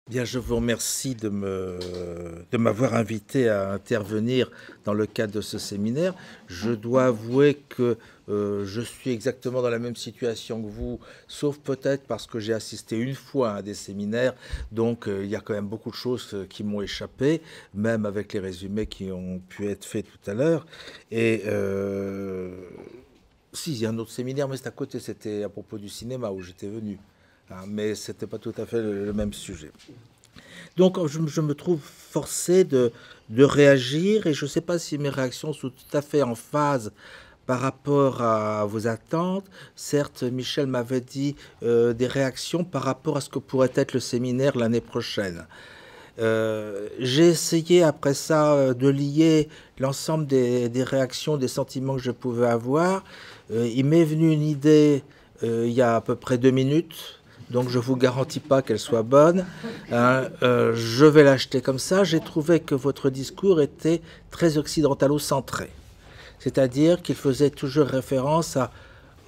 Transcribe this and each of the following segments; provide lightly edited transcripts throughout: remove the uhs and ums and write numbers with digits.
Bien, je vous remercie de m'avoir invité à intervenir dans le cadre de ce séminaire. Je dois avouer que je suis exactement dans la même situation que vous, sauf peut-être parce que j'ai assisté une fois à des séminaires, donc il y a quand même beaucoup de choses qui m'ont échappé, même avec les résumés qui ont pu être faits tout à l'heure. Et si, il y a un autre séminaire, mais c'est à côté, c'était à propos du cinéma où j'étais venu. Hein, mais ce n'était pas tout à fait le même sujet. Donc je me trouve forcé de réagir et je ne sais pas si mes réactions sont tout à fait en phase par rapport à vos attentes. Certes, Michel m'avait dit des réactions par rapport à ce que pourrait être le séminaire l'année prochaine. J'ai essayé après ça de lier l'ensemble des réactions, des sentiments que je pouvais avoir. Il m'est venu une idée il y a à peu près 2 minutes, donc je ne vous garantis pas qu'elle soit bonne. Hein, je vais l'acheter comme ça. J'ai trouvé que votre discours était très occidentalo-centré, c'est-à-dire qu'il faisait toujours référence à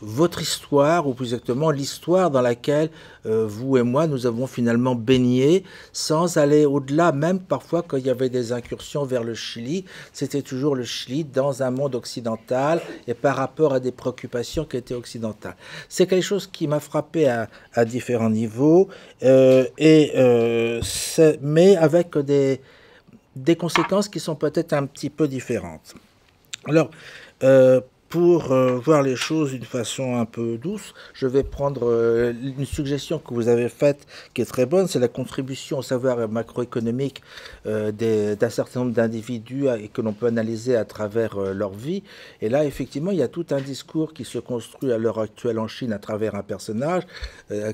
votre histoire, ou plus exactement l'histoire dans laquelle vous et moi, nous avons finalement baigné, sans aller au-delà, même parfois quand il y avait des incursions vers le Chili, c'était toujours le Chili dans un monde occidental et par rapport à des préoccupations qui étaient occidentales. C'est quelque chose qui m'a frappé à différents niveaux, mais avec des conséquences qui sont peut-être un petit peu différentes. Alors, pour voir les choses d'une façon un peu douce, je vais prendre une suggestion que vous avez faite qui est très bonne, c'est la contribution au savoir macroéconomique d'un certain nombre d'individus et que l'on peut analyser à travers leur vie. Et là, effectivement, il y a tout un discours qui se construit à l'heure actuelle en Chine à travers un personnage.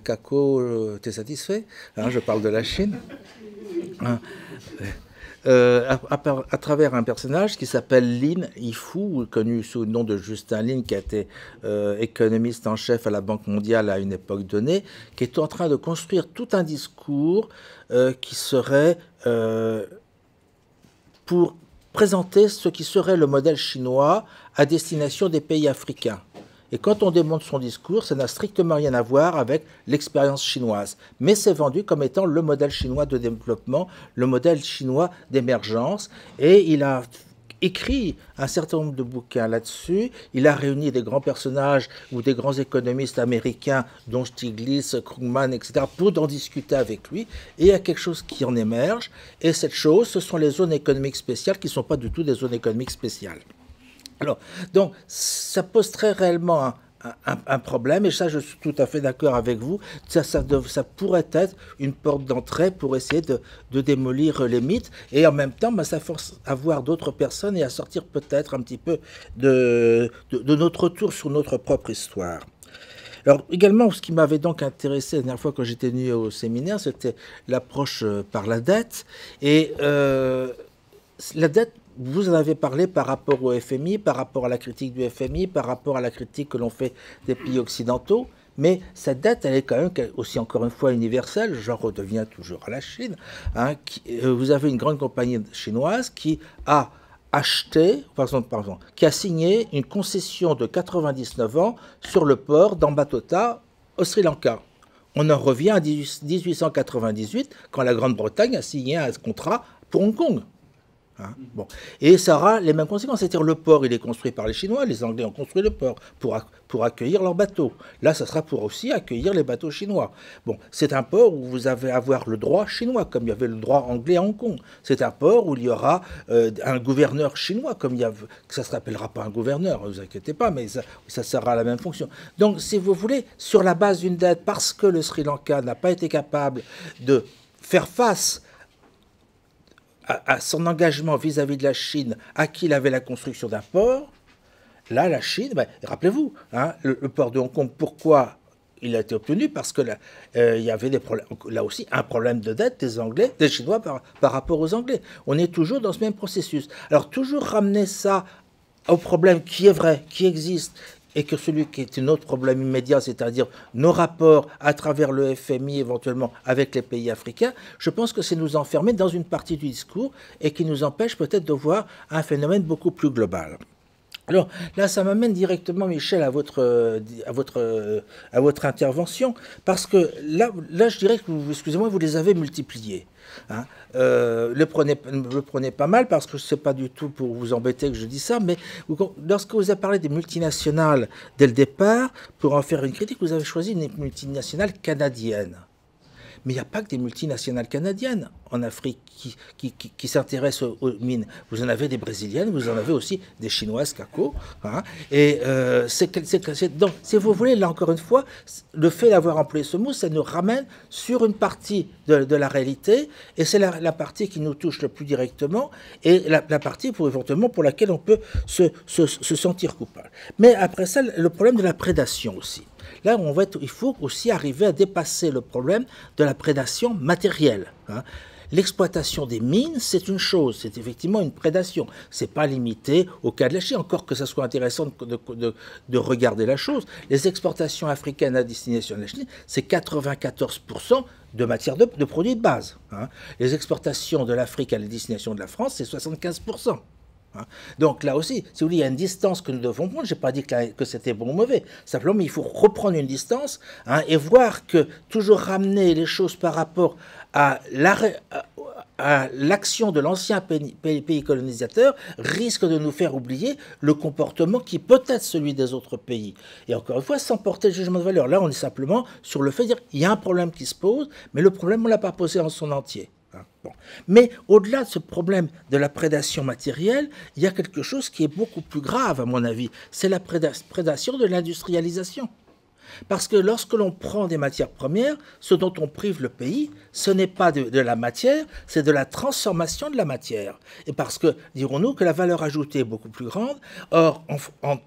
Kako, t'es satisfait? Hein, je parle de la Chine. Hein, à travers un personnage qui s'appelle Lin Yifu, connu sous le nom de Justin Lin, qui a été économiste en chef à la Banque mondiale à une époque donnée, qui est en train de construire tout un discours qui serait pour présenter ce qui serait le modèle chinois à destination des pays africains. Et quand on démonte son discours, ça n'a strictement rien à voir avec l'expérience chinoise. Mais c'est vendu comme étant le modèle chinois de développement, le modèle chinois d'émergence. Et il a écrit un certain nombre de bouquins là-dessus. Il a réuni des grands personnages ou des grands économistes américains, dont Stiglitz, Krugman, etc., pour en discuter avec lui. Et il y a quelque chose qui en émerge. Et cette chose, ce sont les zones économiques spéciales qui ne sont pas du tout des zones économiques spéciales. Alors, donc, ça pose très réellement un problème, et ça, je suis tout à fait d'accord avec vous. Ça pourrait être une porte d'entrée pour essayer de démolir les mythes, et en même temps, ça force à voir d'autres personnes et à sortir peut-être un petit peu de notre retour sur notre propre histoire. Alors également, ce qui m'avait donc intéressé la dernière fois quand j'étais venu au séminaire, c'était l'approche par la dette. Et la dette, vous en avez parlé par rapport au FMI, par rapport à la critique du FMI, par rapport à la critique que l'on fait des pays occidentaux. Mais cette dette, elle est quand même aussi, encore une fois, universelle. J'en redeviens toujours à la Chine. Hein, vous avez une grande compagnie chinoise qui a acheté, pardon, qui a signé une concession de 99 ans sur le port d'Ambatota au Sri Lanka. On en revient à 1898, quand la Grande-Bretagne a signé un contrat pour Hong Kong. Hein, bon. Et ça aura les mêmes conséquences. C'est-à-dire le port, il est construit par les Chinois, les Anglais ont construit le port pour accueillir leurs bateaux. Là, ça sera pour aussi accueillir les bateaux chinois. Bon, c'est un port où vous allez avoir le droit chinois, comme il y avait le droit anglais à Hong Kong. C'est un port où il y aura un gouverneur chinois, comme il y a, ça ne se rappellera pas un gouverneur, ne vous inquiétez pas, mais ça sera à la même fonction. Donc, si vous voulez, sur la base d'une dette, parce que le Sri Lanka n'a pas été capable de faire face à son engagement vis-à-vis de la Chine, à qui il avait la construction d'un port, là, la Chine, rappelez-vous, hein, le port de Hong Kong, pourquoi il a été obtenu? Parce que là, il y avait des problèmes, là aussi un problème de dette des Anglais, des Chinois par rapport aux Anglais. On est toujours dans ce même processus. Alors, toujours ramener ça au problème qui est vrai, qui existe, et que celui qui est un autre problème immédiat, c'est-à-dire nos rapports à travers le FMI éventuellement avec les pays africains, je pense que c'est nous enfermer dans une partie du discours et qui nous empêche peut-être de voir un phénomène beaucoup plus global. Alors là, ça m'amène directement, Michel, à votre intervention, parce que là, je dirais que, excusez-moi, vous les avez multipliés. Hein. Le prenez pas mal, parce que ce n'est pas du tout pour vous embêter que je dis ça, mais lorsque vous avez parlé des multinationales dès le départ, pour en faire une critique, vous avez choisi une multinationale canadienne. Mais il n'y a pas que des multinationales canadiennes en Afrique qui s'intéressent aux mines. Vous en avez des brésiliennes, vous en avez aussi des chinoises, Kako. Hein, et donc, si vous voulez, là encore une fois, le fait d'avoir employé ce mot, ça nous ramène sur une partie de la réalité, et c'est la partie qui nous touche le plus directement, et la partie éventuellement pour laquelle on peut se sentir coupable. Mais après ça, le problème de la prédation aussi. Là, il faut aussi arriver à dépasser le problème de la prédation matérielle. Hein. L'exploitation des mines, c'est une chose, c'est effectivement une prédation. Ce n'est pas limité au cas de la Chine, encore que ça soit intéressant de regarder la chose. Les exportations africaines à destination de la Chine, c'est 94% de matière de produits de base. Hein. Les exportations de l'Afrique à la destination de la France, c'est 75%. Donc là aussi, si vous voulez, il y a une distance que nous devons prendre. Je n'ai pas dit que c'était bon ou mauvais. Simplement, il faut reprendre une distance et voir que toujours ramener les choses par rapport à l'action de l'ancien pays colonisateur risque de nous faire oublier le comportement qui peut être celui des autres pays. Et encore une fois, sans porter le jugement de valeur. Là, on est simplement sur le fait de dire qu'il y a un problème qui se pose, mais le problème, on ne l'a pas posé en son entier. Bon. Mais au-delà de ce problème de la prédation matérielle, il y a quelque chose qui est beaucoup plus grave, à mon avis. C'est la prédation de l'industrialisation. Parce que lorsque l'on prend des matières premières, ce dont on prive le pays, ce n'est pas de la matière, c'est de la transformation de la matière. Et parce que, dirons-nous, que la valeur ajoutée est beaucoup plus grande. Or, en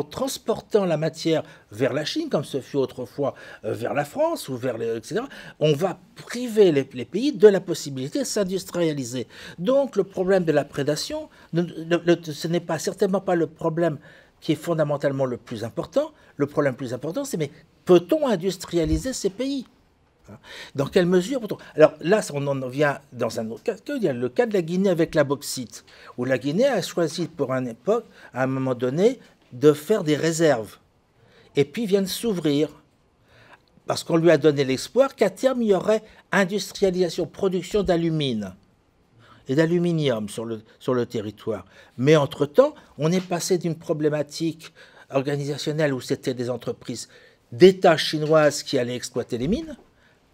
transportant la matière vers la Chine, comme ce fut autrefois vers la France, ou etc., on va priver les pays de la possibilité de s'industrialiser. Donc, le problème de la prédation, ce n'est certainement pas le problème qui est fondamentalement le plus important. Le problème le plus important, c'est mais peut-on industrialiser ces pays ? Dans quelle mesure peut-on ? Alors là, on en vient dans un autre cas. Il y a le cas de la Guinée avec la bauxite, où la Guinée a choisi pour une époque, à un moment donné, de faire des réserves. Et puis vient de s'ouvrir, parce qu'on lui a donné l'espoir qu'à terme, il y aurait industrialisation, production d'alumine et d'aluminium sur le territoire. Mais entre-temps, on est passé d'une problématique organisationnelle où c'était des entreprises d'État chinoises qui allaient exploiter les mines,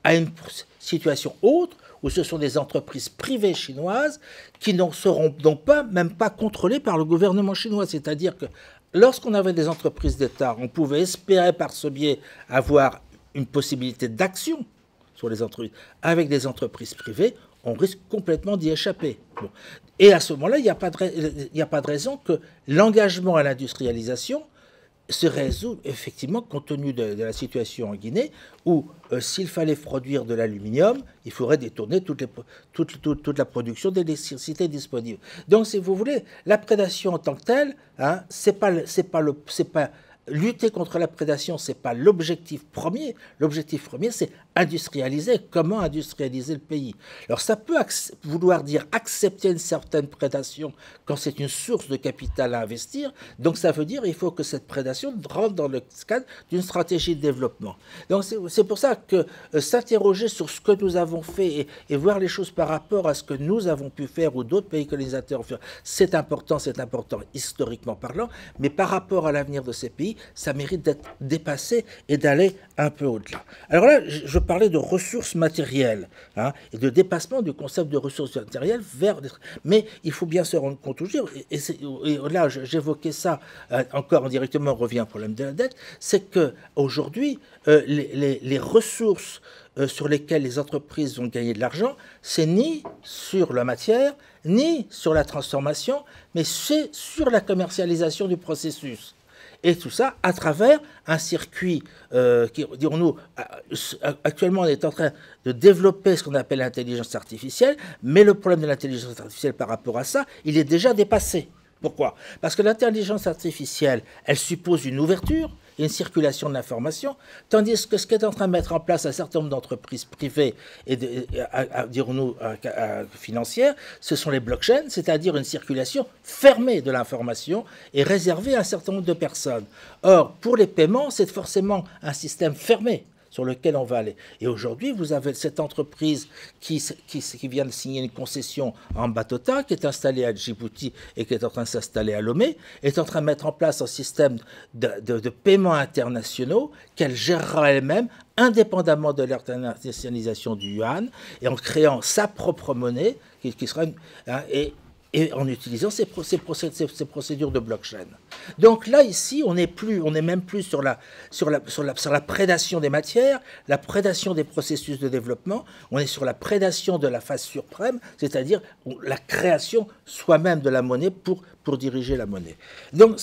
à une situation autre où ce sont des entreprises privées chinoises qui ne seront donc même pas contrôlées par le gouvernement chinois. C'est-à-dire que lorsqu'on avait des entreprises d'État, on pouvait espérer par ce biais avoir une possibilité d'action sur les entreprises. Avec des entreprises privées, on risque complètement d'y échapper. Bon. Et à ce moment-là, il n'y a pas de raison que l'engagement à l'industrialisation se résout effectivement compte tenu de la situation en Guinée, où s'il fallait produire de l'aluminium, il faudrait détourner toute la production d'électricité disponible. Donc, si vous voulez, la prédation en tant que telle, hein, c'est pas lutter contre la prédation, ce n'est pas l'objectif premier. L'objectif premier, c'est industrialiser. Comment industrialiser le pays ? Alors, ça peut vouloir dire accepter une certaine prédation quand c'est une source de capital à investir. Donc, ça veut dire qu'il faut que cette prédation rentre dans le cadre d'une stratégie de développement. Donc, c'est pour ça que s'interroger sur ce que nous avons fait et voir les choses par rapport à ce que nous avons pu faire ou d'autres pays colonisateurs ont fait, c'est important historiquement parlant, mais par rapport à l'avenir de ces pays, ça mérite d'être dépassé et d'aller un peu au-delà. Alors là, je parlais de ressources matérielles hein, et de dépassement du concept de ressources matérielles vers... Mais il faut bien se rendre compte aujourd'hui, et là j'évoquais ça encore indirectement, on revient au problème de la dette, c'est qu'aujourd'hui, les ressources sur lesquelles les entreprises vont gagner de l'argent, c'est ni sur la matière, ni sur la transformation, mais c'est sur la commercialisation du processus. Et tout ça à travers un circuit qui, dirons-nous, actuellement on est en train de développer ce qu'on appelle l'intelligence artificielle, mais le problème de l'intelligence artificielle par rapport à ça, il est déjà dépassé. Pourquoi ? Parce que l'intelligence artificielle, elle suppose une ouverture, et une circulation de l'information, tandis que ce qu'est en train de mettre en place un certain nombre d'entreprises privées et, dirons-nous, financières, ce sont les blockchains, c'est-à-dire une circulation fermée de l'information et réservée à un certain nombre de personnes. Or, pour les paiements, c'est forcément un système fermé sur lequel on va aller. Et aujourd'hui, vous avez cette entreprise qui vient de signer une concession en Batota, qui est installée à Djibouti et qui est en train de s'installer à Lomé, est en train de mettre en place un système de paiements internationaux qu'elle gérera elle-même, indépendamment de l'internationalisation du yuan, et en créant sa propre monnaie, qui sera et en utilisant ces procédures de blockchain. Donc là, ici, on n'est même plus sur la prédation des matières, la prédation des processus de développement, on est sur la prédation de la phase suprême, c'est-à-dire la création soi-même de la monnaie pour diriger la monnaie. Donc,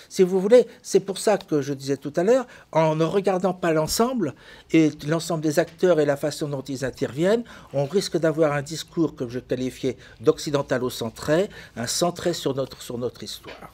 si vous voulez, c'est pour ça que je disais tout à l'heure, en ne regardant pas l'ensemble, et l'ensemble des acteurs et la façon dont ils interviennent, on risque d'avoir un discours que je qualifiais d'occidentalo-centré, un centré sur notre histoire.